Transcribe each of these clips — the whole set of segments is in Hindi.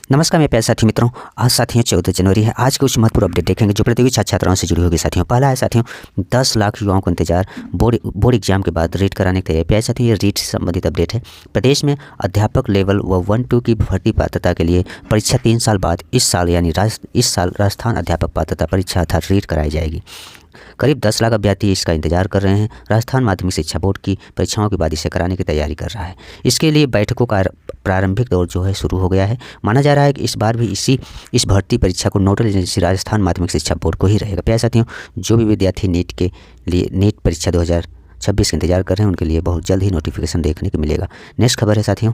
नमस्कार मेरे प्यारे साथी मित्रों। आज साथियों 14 जनवरी है। आज के कुछ महत्वपूर्ण अपडेट देखेंगे जो प्रतियोगी छात्र छात्राओं से जुड़ी होगी। साथियों पहला है साथियों 10 लाख युवाओं को इंतजार बोर्ड एग्जाम के बाद रीट कराने के तैयारी। प्यारे साथियों ये रीट से संबंधित अपडेट है। प्रदेश में अध्यापक लेवल व 1-2 की भर्ती पात्रता के लिए परीक्षा 3 साल बाद इस साल राजस्थान अध्यापक पात्रता परीक्षा अर्थात रीट कराई जाएगी। करीब 10 लाख अभ्यर्थी इसका इंतजार कर रहे हैं। राजस्थान माध्यमिक शिक्षा बोर्ड की परीक्षाओं के बाद इसे कराने की तैयारी कर रहा है। इसके लिए बैठकों का प्रारंभिक दौर जो है शुरू हो गया है। माना जा रहा है कि इस बार भी इस भर्ती परीक्षा को नोडल एजेंसी राजस्थान माध्यमिक शिक्षा बोर्ड को ही रहेगा। प्यारे साथियों जो भी विद्यार्थी नीट परीक्षा 2026 का इंतजार कर रहे हैं उनके लिए बहुत जल्द ही नोटिफिकेशन देखने को मिलेगा। नेक्स्ट खबर है साथियों,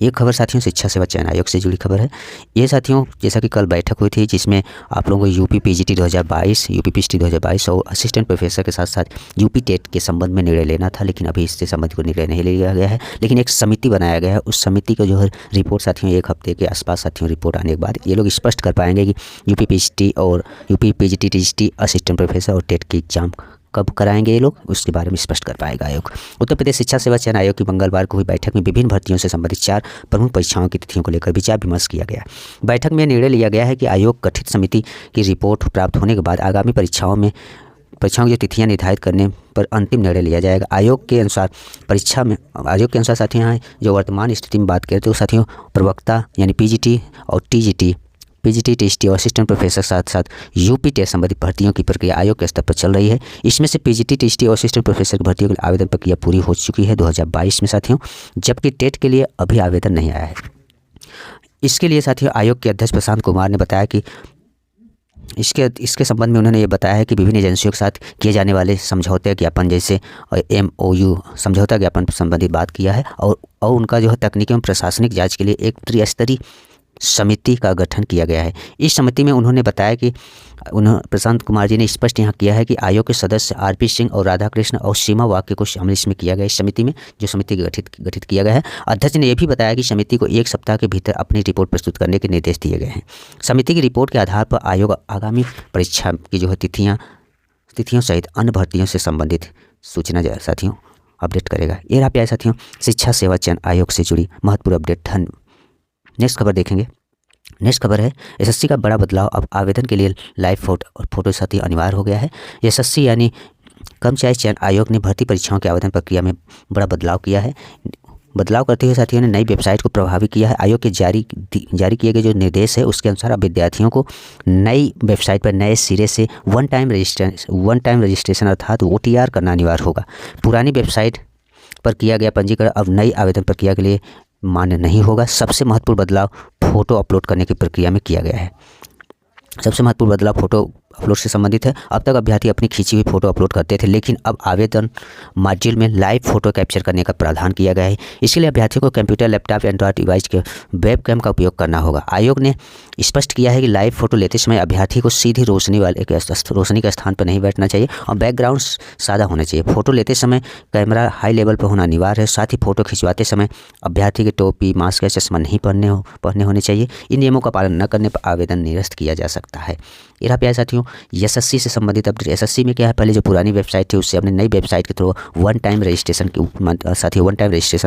ये खबर साथियों शिक्षा सेवा चयन आयोग से जुड़ी खबर है। ये साथियों जैसा कि कल बैठक हुई थी जिसमें आप लोगों को यूपी पीजीटी 2022, यूपी पीजीटी 2022 और असिस्टेंट प्रोफेसर के साथ साथ यूपी टेट के संबंध में निर्णय लेना था, लेकिन अभी इससे संबंधित कोई निर्णय नहीं लिया गया है। लेकिन एक समिति बनाया गया है। उस समिति का जो है रिपोर्ट साथियों 1 हफ्ते के आसपास साथियों रिपोर्ट आने के बाद ये लोग स्पष्ट कर पाएंगे कि यूपी पीजीटी और UP PGT TGT assistant professor और टेट की एग्जाम कब कराएंगे ये लोग, उसके बारे में स्पष्ट कर पाएगा आयोग। उत्तर प्रदेश शिक्षा सेवा चयन आयोग की मंगलवार को हुई बैठक में विभिन्न भर्तियों से संबंधित 4 प्रमुख परीक्षाओं की तिथियों को लेकर विचार विमर्श किया गया। बैठक में निर्णय लिया गया है कि आयोग गठित समिति की रिपोर्ट प्राप्त होने के बाद आगामी परीक्षाओं की जो तिथियां निर्धारित करने पर अंतिम निर्णय लिया जाएगा। आयोग के अनुसार साथियों यहाँ जो वर्तमान स्थिति में बात करें तो साथियों प्रवक्ता यानी पीजीटी टीजीटी और असिस्टेंट प्रोफेसर साथ साथ यूपी टेट संबंधित भर्तियों की प्रक्रिया आयोग के स्तर पर चल रही है। इसमें से पीजीटी टीजीटी और असिस्टेंट प्रोफेसर की भर्तियों के लिए आवेदन प्रक्रिया पूरी हो चुकी है 2022 में साथियों, जबकि टेट के लिए अभी आवेदन नहीं आया है। इसके लिए साथियों आयोग के अध्यक्ष प्रशांत कुमार ने बताया कि इसके संबंध में उन्होंने ये बताया है कि विभिन्न एजेंसियों के साथ किए जाने वाले समझौते ज्ञापन जैसे MOU समझौता ज्ञापन पर संबंधित बात किया है और उनका जो है तकनीकी एवं प्रशासनिक जाँच के लिए एक त्रिस्तरीय समिति का गठन किया गया है। इस समिति में उन्होंने बताया कि प्रशांत कुमार जी ने स्पष्ट यहाँ किया है कि आयोग के सदस्य RP सिंह और राधाकृष्ण और सीमा वाक्य को शामिल इसमें किया गया। इस समिति में जो समिति गठित किया गया है। अध्यक्ष ने यह भी बताया कि समिति को 1 सप्ताह के भीतर अपनी रिपोर्ट प्रस्तुत करने के निर्देश दिए गए हैं। समिति की रिपोर्ट के आधार पर आयोग आगामी परीक्षा की जो है तिथियों सहित अन्य भर्तियों से संबंधित सूचना साथियों अपडेट करेगा। ये रहा प्यारे साथियों शिक्षा सेवा चयन आयोग से जुड़ी महत्वपूर्ण अपडेट। नेक्स्ट खबर देखेंगे। नेक्स्ट खबर है SSC का बड़ा बदलाव। अब आवेदन के लिए लाइव फोटो साथी अनिवार्य हो गया है। SSC यानी कर्मचारी चयन आयोग ने भर्ती परीक्षाओं के आवेदन प्रक्रिया में बड़ा बदलाव किया है। बदलाव करते हुए साथियों ने नई वेबसाइट को प्रभावित किया है। आयोग के जारी किए गए जो निर्देश है उसके अनुसार अब विद्यार्थियों को नई वेबसाइट पर नए सिरे से वन टाइम रजिस्ट्रेशन अर्थात OTR करना अनिवार्य होगा। पुरानी वेबसाइट पर किया गया पंजीकरण अब नई आवेदन प्रक्रिया के लिए मान्य नहीं होगा। सबसे महत्वपूर्ण बदलाव फोटो अपलोड करने की प्रक्रिया में किया गया है। सबसे महत्वपूर्ण बदलाव फोटो अपलोड से संबंधित है। अब तक अभ्यर्थी अपनी खींची हुई फोटो अपलोड करते थे, लेकिन अब आवेदन मॉड्यूल में लाइव फोटो कैप्चर करने का प्रावधान किया गया है। इसके लिए अभ्यर्थियों को कंप्यूटर, लैपटॉप, एंड्रॉयड डिवाइस के वेबकैम का उपयोग करना होगा। आयोग ने स्पष्ट किया है कि लाइव फोटो लेते समय अभ्यर्थी को सीधी रोशनी के स्थान पर नहीं बैठना चाहिए और बैकग्राउंड सादा होना चाहिए। फोटो लेते समय कैमरा हाई लेवल पर होना अनिवार्य है। साथ ही फोटो खिंचवाते समय अभ्यर्थी के टोपी, मास्क या चश्मा नहीं पहने होने चाहिए। इन नियमों का पालन न करने पर आवेदन निरस्त किया जा सकता है। ये रहा प्यारे साथियों SSC से संबंधित अपडेट। SSC में क्या है, पहले जो पुरानी वेबसाइट थी उससे अपने नई वेबसाइट के थ्रू वन टाइम रजिस्ट्रेशन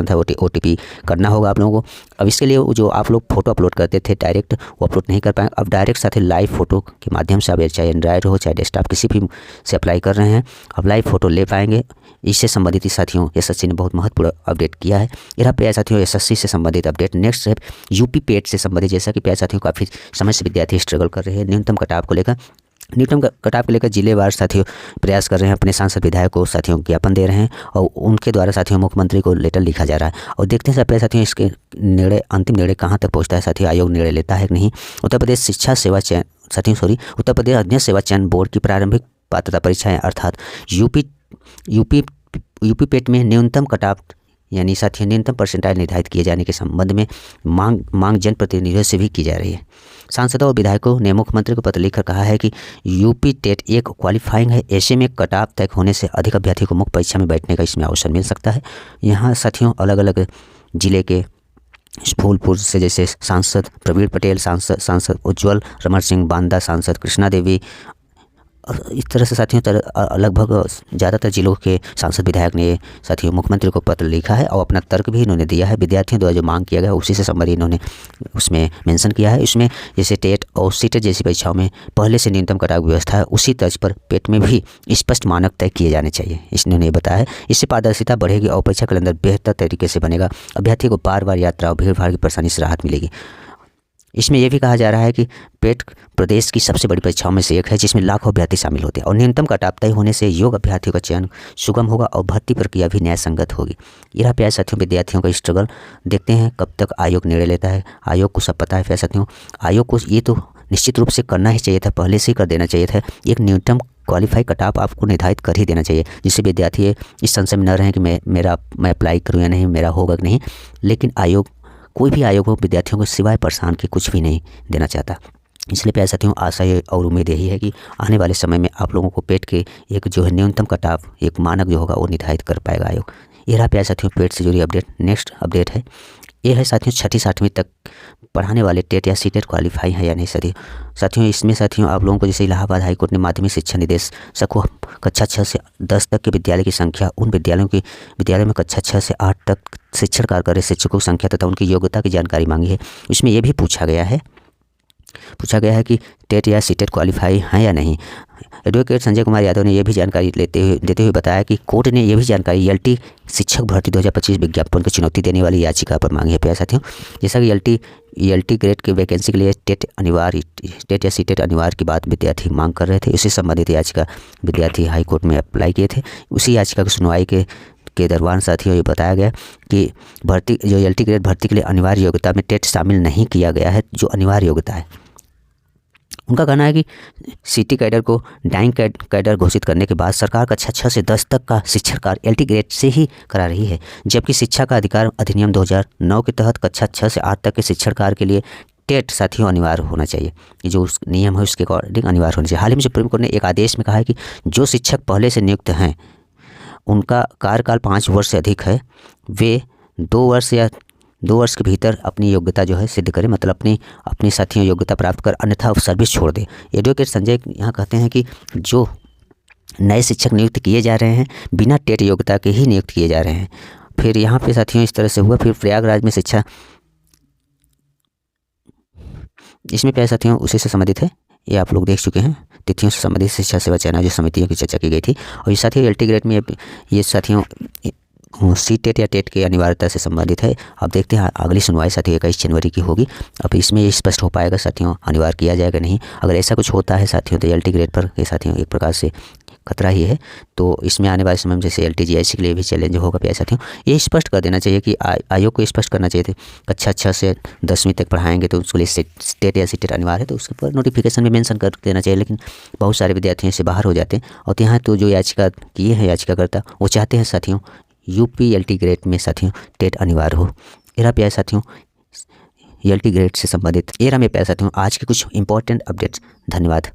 था OTP करना होगा आप लोगों को। अब इसके लिए जो आप लोग फोटो अपलोड करते थे डायरेक्ट वो अपलोड नहीं कर पाएंगे। अब डायरेक्ट साथ ही लाइव फोटो के माध्यम से आप चाहे एंड्रॉयड हो चाहे डेस्कटॉप किसी भी से अप्लाई कर रहे हैं अब लाइव फोटो ले पाएंगे। इससे संबंधित साथियों SSC ने बहुत महत्वपूर्ण अपडेट किया है। यह प्यारे साथियों SSC से संबंधित अपडेट। नेक्स्ट है यूपी पेट से संबंधित। जैसा कि प्यारे साथियों काफ़ी समय से विद्यार्थी स्ट्रगल कर रहे हैं न्यूनतम कटाव को लेकर जिलेवार साथियों प्रयास कर रहे हैं। अपने सांसद विधायक को साथियों ज्ञापन दे रहे हैं और उनके द्वारा साथियों मुख्यमंत्री को लेटर लिखा जा रहा है और देखते हैं प्यारे साथियों इसके अंतिम निर्णय कहाँ तक पहुँचता है। साथियों आयोग निर्णय लेता है कि नहीं। उत्तर प्रदेश अध्ययन सेवा चयन बोर्ड की प्रारंभिक पात्रता परीक्षाएं अर्थात यूपी पेट में न्यूनतम कटाव यानी साथियों न्यूनतम परसेंटाइल निर्धारित किए जाने के संबंध में मांग जनप्रतिनिधियों से भी की जा रही है। सांसदों और विधायकों ने मुख्यमंत्री को पत्र लिखकर कहा है कि यूपी टेट एक क्वालिफाइंग है। ऐसे में कटाव तय होने से अधिक अभ्यर्थी को मुख्य परीक्षा में बैठने का इसमें अवसर मिल सकता है। यहाँ साथियों अलग अलग जिले के फूलपुर से जैसे सांसद प्रवीण पटेल, सांसद उज्जवल रमन सिंह, बांदा सांसद कृष्णा देवी, इस तरह से साथियों लगभग ज़्यादातर जिलों के सांसद विधायक ने साथियों मुख्यमंत्री को पत्र लिखा है और अपना तर्क भी इन्होंने दिया है। विद्यार्थियों द्वारा जो मांग किया गया उसी से संबंधित इन्होंने उसमें मेंशन किया है। इसमें जैसे टेट और सीटेट जैसी परीक्षाओं में पहले से न्यूनतम कटाव व्यवस्था है, उसी तर्ज पर पेट में भी स्पष्ट मानक तय किए जाने चाहिए, इन्होंने बताया है। इससे पारदर्शिता बढ़ेगी और परीक्षा कैलेंडर बेहतर तरीके से बनेगा। अभ्यर्थी को बार बार यात्रा और भीड़ भाड़ की परेशानी से राहत मिलेगी। इसमें यह भी कहा जा रहा है कि पेट प्रदेश की सबसे बड़ी परीक्षाओं में से एक है जिसमें लाखों अभ्यर्थी शामिल होते हैं और न्यूनतम कटाव तय होने से योग्य अभ्यर्थियों का चयन सुगम होगा और भर्ती प्रक्रिया भी न्याय संगत होगी। ये रहा प्यारे साथियों विद्यार्थियों का स्ट्रगल। देखते हैं कब तक आयोग निर्णय लेता है। आयोग को सब पता है प्यारे साथियों, आयोग को ये तो निश्चित रूप से करना ही चाहिए था, पहले से ही कर देना चाहिए था। एक न्यूनतम क्वालिफाई कटाव आपको निर्धारित कर ही देना चाहिए, जिससे विद्यार्थी इस संशय में न रहें कि मैं अप्लाई करूँ या नहीं, मेरा होगा कि नहीं। लेकिन आयोग, कोई भी आयोग हो, विद्यार्थियों को सिवाय परेशान के कुछ भी नहीं देना चाहता। इसलिए प्यारे साथियों आशा और उम्मीद यही है कि आने वाले समय में आप लोगों को पेट के एक जो है न्यूनतम कटाव, एक मानक जो होगा वो निर्धारित कर पाएगा आयोग। ये रहा प्यारे साथियों पेट से जुड़ी अपडेट। नेक्स्ट अपडेट है ये है साथियों 6ठी 7वीं तक पढ़ाने वाले टेट या सीटेट क्वालिफाई है या नहीं साथियों। इसमें साथियों आप लोगों को जैसे इलाहाबाद हाईकोर्ट ने माध्यमिक शिक्षा निदेशक को कक्षा 6 से 10 तक के विद्यालय की संख्या, उन विद्यालयों में कक्षा 6 से 8 तक शिक्षण कार्य कर रहे शिक्षकों की संख्या तथा उनकी योग्यता की जानकारी मांगी है। इसमें यह भी पूछा गया है कि टेट या सीटेट क्वालिफाई हैं या नहीं। एडवोकेट संजय कुमार यादव ने यह भी जानकारी देते हुए बताया कि कोर्ट ने यह भी जानकारी एलटी शिक्षक भर्ती 2025 विज्ञापन को चुनौती देने वाली याचिका पर मांगी है। प्यारे साथियों जैसा कि एलटी ग्रेड की वैकेंसी के लिए टेट या सीटेट अनिवार्य की बात विद्यार्थी मांग कर रहे थे, उसी संबंधित याचिका विद्यार्थी हाईकोर्ट में अप्लाई किए थे। उसी याचिका की सुनवाई के दरमियान साथियों ये बताया गया कि जो एलटी ग्रेड भर्ती के लिए अनिवार्य योग्यता में टेट शामिल नहीं किया गया है, जो अनिवार्य योग्यता है। उनका कहना है कि सिटी कैडर को डाइंग कैडर घोषित करने के बाद सरकार कक्षा 6 से 10 तक का शिक्षण कार्य एलटी ग्रेड से ही करा रही है, जबकि शिक्षा का अधिकार अधिनियम 2009 के तहत कक्षा 6 से 8 तक के शिक्षण कार्य के लिए टेट साथियों अनिवार्य होना चाहिए। ये जो नियम है उसके अकॉर्डिंग अनिवार्य होना चाहिए। हाल ही में सुप्रीम कोर्ट ने एक आदेश में कहा है कि जो शिक्षक पहले से नियुक्त हैं, उनका कार्यकाल 5 वर्ष से अधिक है, वे 2 वर्ष के भीतर अपनी योग्यता जो है सिद्ध करें, मतलब अपनी साथियों योग्यता प्राप्त कर, अन्यथा सर्विस छोड़ दें। एडवोकेट संजय यहाँ कहते हैं कि जो नए शिक्षक नियुक्त किए जा रहे हैं बिना टेट योग्यता के ही नियुक्त किए जा रहे हैं। फिर यहाँ पे साथियों इस तरह से हुआ। फिर प्रयागराज में शिक्षा, इसमें प्यारे साथियों उसी से संबंधित है, ये आप लोग देख चुके हैं। तिथियों से संबंधित शिक्षा सेवा चयन जो समितियों की चर्चा की गई थी। और ये साथियों एलटी ग्रेड में ये साथियों सी टेट या टेट के अनिवार्यता से संबंधित है। अब देखते हैं अगली सुनवाई साथियों 21 जनवरी की होगी। अब इसमें ये स्पष्ट हो पाएगा साथियों अनिवार्य किया जाएगा नहीं। अगर ऐसा कुछ होता है साथियों तो एलटी ग्रेड पर ये साथियों एक प्रकार से खतरा ही है। तो इसमें आने वाले समय में जैसे एलटीजीआईसी के लिए भी चैलेंज होगा प्यारे साथियों। ये स्पष्ट कर देना चाहिए कि आयोग को स्पष्ट करना चाहिए थे कक्षा 6 से 10वीं तक पढ़ाएंगे तो उसके लिए टेट या सीटेट अनिवार्य है, तो उसके पर नोटिफिकेशन में मेंशन कर देना चाहिए। लेकिन बहुत सारे विद्यार्थी इससे बाहर हो जाते हैं और यहाँ तो जो याचिका किए हैं याचिकाकर्ता वो चाहते हैं साथियों यूपी एलटी ग्रेड में साथियों टेट अनिवार्य हो। एरा प्यारे साथियों एलटी ग्रेड से संबंधित एरा में प्यारे साथियों आज के कुछ इंपॉर्टेंट अपडेट्स। धन्यवाद।